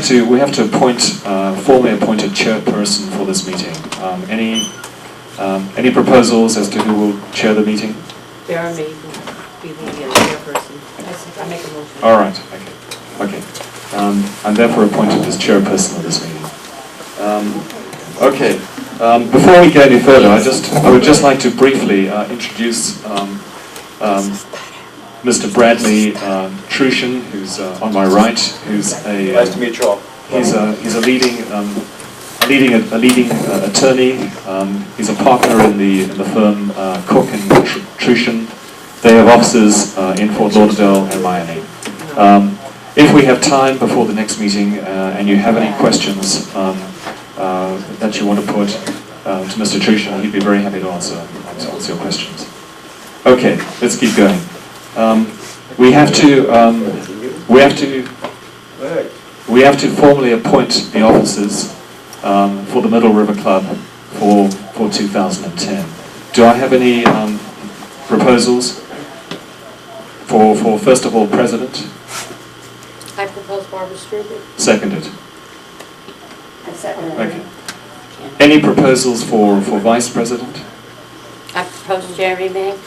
to appoint formally appoint a chairperson for this meeting. Any proposals as to who will chair the meeting? Jeremy will be the chairperson. I make a motion. All right. Okay. I'm therefore appointed as chairperson of this meeting. Okay. Before we go any further, I would just like to briefly introduce Mr. Bradley Trushin, who's on my right, who's a nice to meet you all. He's a leading attorney. He's a partner in the firm Cook and Trushin. They have offices in Fort Lauderdale and Miami. If we have time before the next meeting and you have any questions that you want to put to Mr. Trushin, he'd be very happy to answer your questions. Okay, let's keep going. We have to formally appoint the officers for the Middle River Club for 2010. Do I have any proposals for first of all President? I propose Barbara Struber. Seconded. I second it. Okay. Any proposals for Vice President? I propose Jeremy May.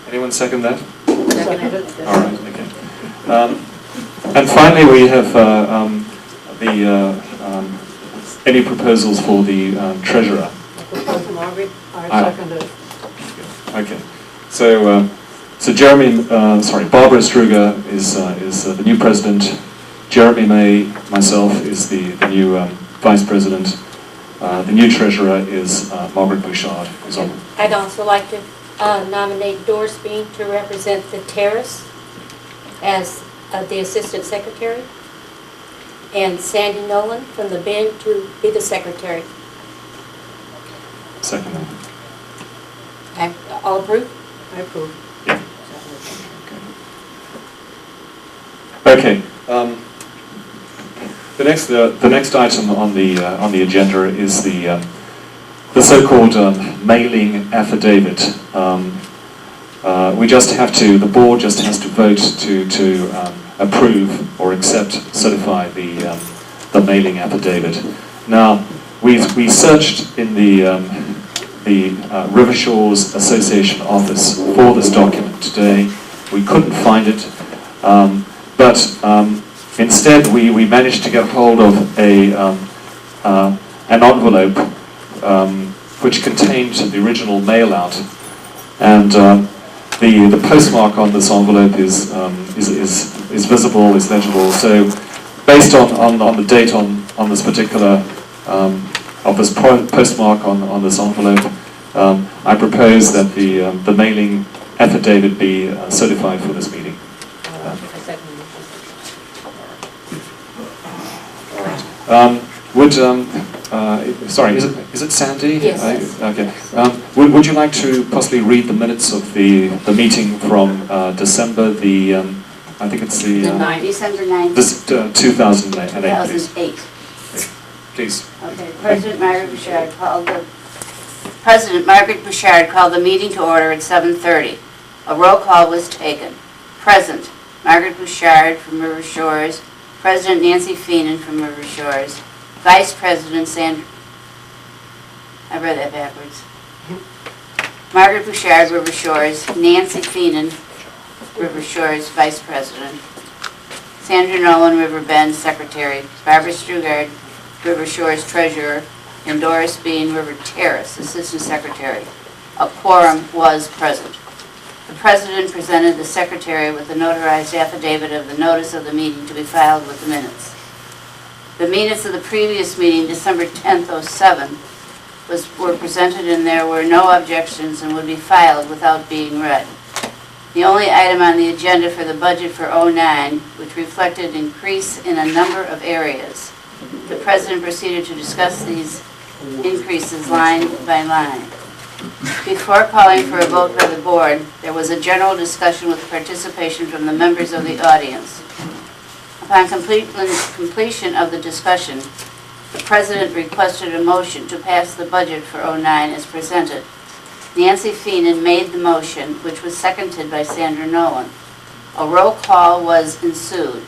Anyone second that? Seconded. All right. Okay. And finally, we have any proposals for the treasurer? I propose Margaret. I second it. Okay. So Barbara Struger is the new president. Jeremy May, myself, is the new vice president. The new treasurer is Margaret Bouchard. I'd also like to nominate Doris Bean to represent the terrace as the assistant secretary, and Sandy Nolan from the Bend to be the secretary. Second. All approve? I approve. Okay. The next item on the agenda is the so-called mailing affidavit. The board just has to vote to approve or accept, certify the mailing affidavit. Now, we searched in the River Shores Association office for this document today. We couldn't find it, but instead we managed to get hold of an envelope which contained the original mail out, and the postmark on this envelope is visible, is legible. So, based on the date on this particular of this postmark on this envelope, I propose that the mailing affidavit be certified for this meeting. Sorry, is it Sandy? Yes. Okay. Would you like to possibly read the minutes of the meeting from December I think it's December 9th. This 2008. 2008. Please. Okay. President Margaret Bouchard called the meeting to order at 7:30. A roll call was taken. Present, Margaret Bouchard from River Shores. President Nancy Feenan from River Shores. Vice President Sandra... I read that backwards. Margaret Bouchard, River Shores. Nancy Feenan, River Shores, Vice President. Sandra Nolan, River Bend, Secretary. Barbara Strugard, River Shores, Treasurer. And Doris Bean, River Terrace, Assistant Secretary. A quorum was present. The President presented the Secretary with a notarized affidavit of the notice of the meeting to be filed with the minutes. The minutes of the previous meeting, December 10th, 2007, were presented, and there were no objections and would be filed without being read. The only item on the agenda for the budget for 2009, which reflected increase in a number of areas. The President proceeded to discuss these increases line by line. Before calling for a vote by the board, there was a general discussion with participation from the members of the audience. Upon completion of the discussion, the President requested a motion to pass the budget for 2009 as presented. Nancy Feenan made the motion, which was seconded by Sandra Nolan. A roll call was ensued.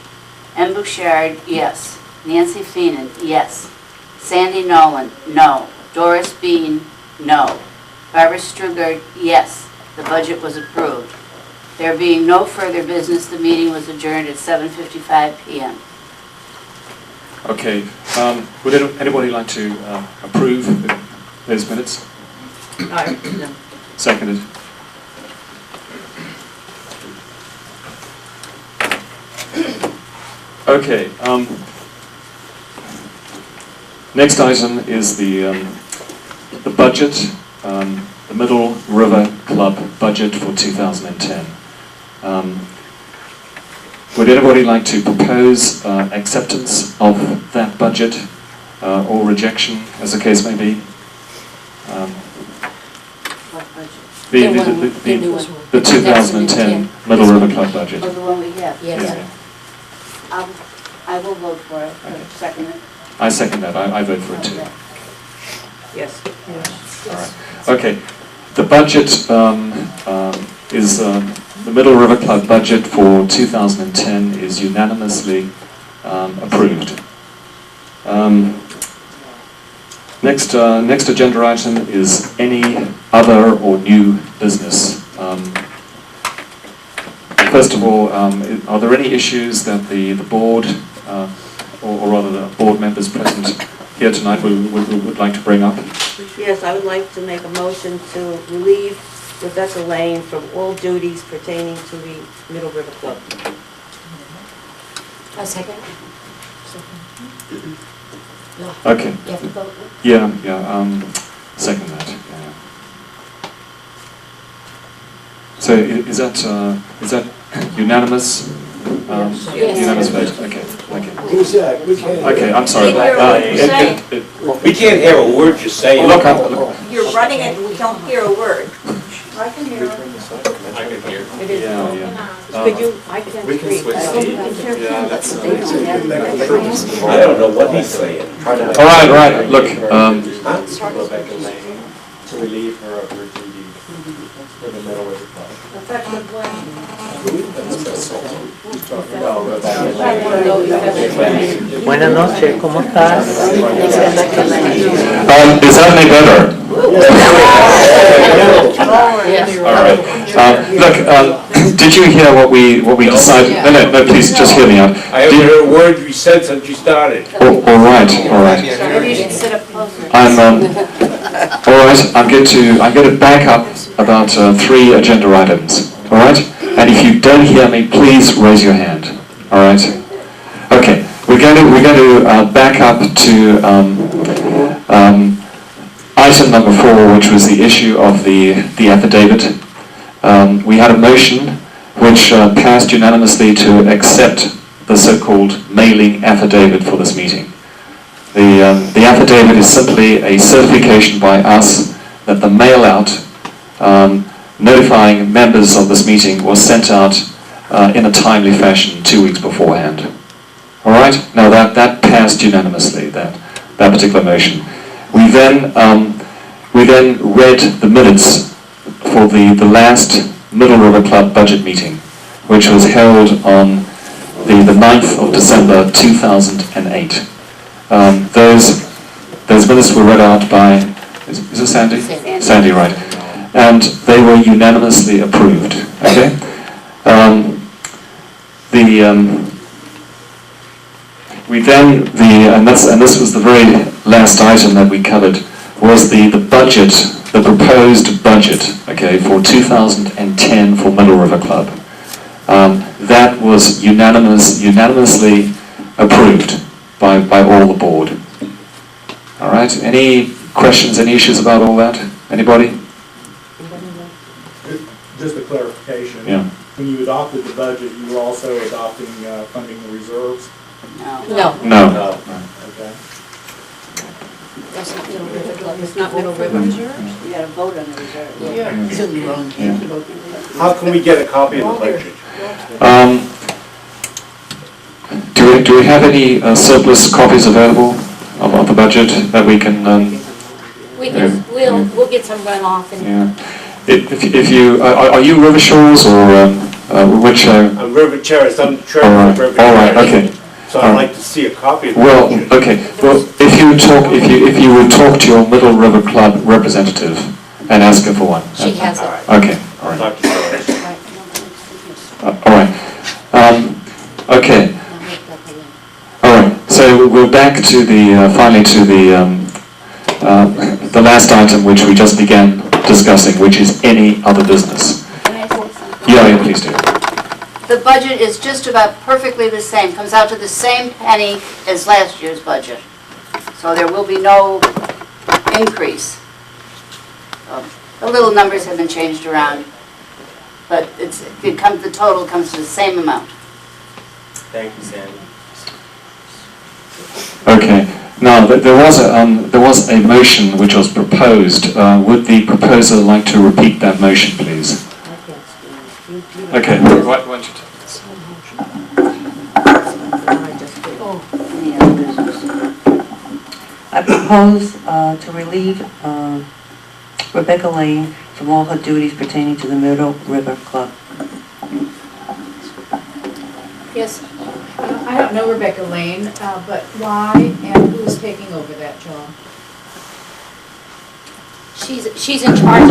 M. Bouchard, yes. Nancy Feenan, yes. Sandy Nolan, no. Doris Bean, no. Barbara Strugard, yes. The budget was approved. There being no further business, the meeting was adjourned at 7:55 p.m. Okay, would anybody like to approve those minutes? Aye. No. Seconded. Okay, next item is the budget, the Middle River Club budget for 2010. Would anybody like to propose acceptance of that budget or rejection, as the case may be? What budget? The new one. The 2010 Middle River Club budget. Oh, the one we have? Yes. Yeah. I will vote for it. Okay. Second it. I second that. I vote for it too. Yes. All right. Okay. The budget is the Middle River Club budget for 2010 is unanimously approved. Next agenda item is any other or new business. First of all, are there any issues that the board, or rather the board members present here tonight would like to bring up? Yes, I would like to make a motion to relieve Rebecca Lane from all duties pertaining to the Middle River Club. A second? Okay. You have to vote? Yeah, second that. Yeah. So is that unanimous? Yes. Unanimous vote. Okay. Who's that? We can't. Okay. I'm sorry. We can't hear a word you're saying. Look, You're running it and we don't hear a word. I can hear it. I can hear. It is. yeah. Could you, I can't We can read. switch Yeah, that's. I don't know what he's saying. All right. Look, Rebecca Lane to relieve her of her duties for the Middle River Club. Effective No, Rebecca Lane. Buenas noches, ¿cómo estás? is that any better? Yes. All right. Look, did you hear what we decided? No, please just hear me out. I haven't heard a word you said since you started. All right. Maybe you should sit up closer. I'm all right. I'm going to back up about 3 agenda items. All right. And if you don't hear me, please raise your hand. All right. Okay. We're going to back up to item number 4, which was the issue of the affidavit. We had a motion which passed unanimously to accept the so-called mailing affidavit for this meeting. The affidavit is simply a certification by us that the mail-out notifying members of this meeting was sent out in a timely fashion 2 weeks beforehand. All right? Now that passed unanimously, that particular motion. We then read the minutes for the last Middle River Club budget meeting, which was held on the 9th of December 2008. Those minutes were read out by, is it Sandy? Sandy, right. And they were unanimously approved. Okay? And this was the very last item that we covered, was the budget, the proposed budget, okay, for 2010 for Middle River Club. That was unanimously approved by all the board. All right. Any questions? Any issues about all that? Anybody? Just a clarification. Yeah. When you adopted the budget, you were also adopting funding the reserves? No. No. Okay. That's not Middle River Club. It's not Middle River. You got to vote on the reserve. How can we get a copy of the budget? Do we have any surplus copies available of the budget that we can? We'll get some runoff and. Yeah. If you are you River Shores or which? I'm River Terrace. I'm treasurer of River All right. Terrace. Okay. So I'd like to see a copy of the Well, budget. okay, well, if you would talk to your Middle River Club representative and ask her for one. She has All it. right. Okay, all right. Talk to Joyce. All right. Okay. All right. So we're back to the finally to the last item which we just began discussing, which is any other business. Can I say something? Yeah, please do. The budget is just about perfectly the same, comes out to the same penny as last year's budget. So there will be no increase. The little numbers have been changed around, but the total comes to the same amount. Thank you, Sandy. Okay. Now there was a motion which was proposed. Would the proposer like to repeat that motion, please? Okay. Why don't you take this? I propose to relieve Rebecca Lane from all her duties pertaining to the Middle River Club. Yes, I don't know Rebecca Lane, but why and who's taking over that job? she's in charge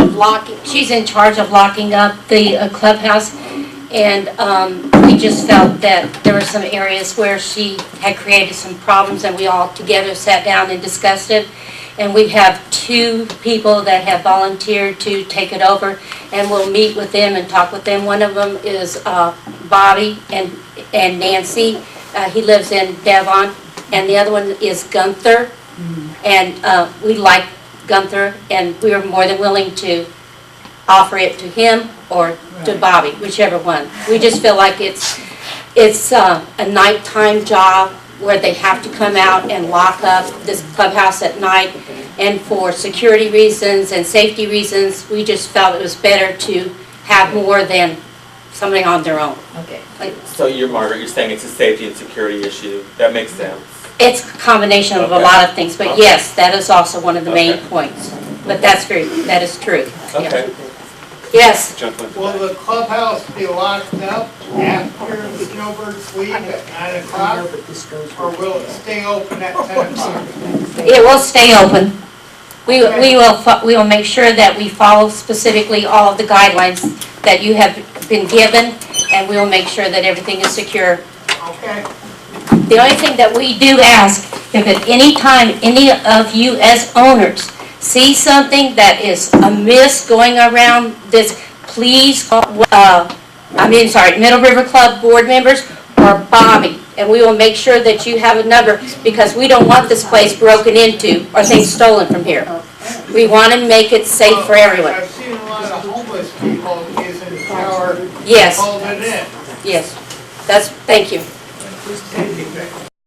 of locking up the clubhouse, and we just felt that there were some areas where she had created some problems, and we all together sat down and discussed it. And we have 2 people that have volunteered to take it over, and we'll meet with them and talk with them. One of them is Bobby and Nancy. He lives in Devon. And the other one is Gunther. And we like Gunther, and we are more than willing to offer it to him or to Bobby, whichever one. We just feel like it's a nighttime job where they have to come out and lock up this clubhouse at night. And for security reasons and safety reasons, we just felt it was better to have more than somebody on their own. Okay. So Margaret, you're saying it's a safety and security issue. That makes sense. It's a combination of a Okay. lot of things, but Okay. yes, that is also one of the main Okay. points. But that is true. Yeah. Okay. Yes, Gentlemen. Will the clubhouse be locked up after the snowbirds leave at 9 o'clock? Or will it stay open at 10 o'clock? it will stay open. We will make sure that we follow specifically all of the guidelines that you have been given, and we will make sure that everything is secure. Okay. The only thing that we do ask, if at any time any of you as owners see something that is amiss going around this, please call, Middle River Club board members or Bobby, and we will make sure that you have a number, because we don't want this place broken into or things stolen from here. We want to make it safe for everyone. I've seen a lot of homeless people using the shower, Yes, holding it. yes. Thank you. Thank you.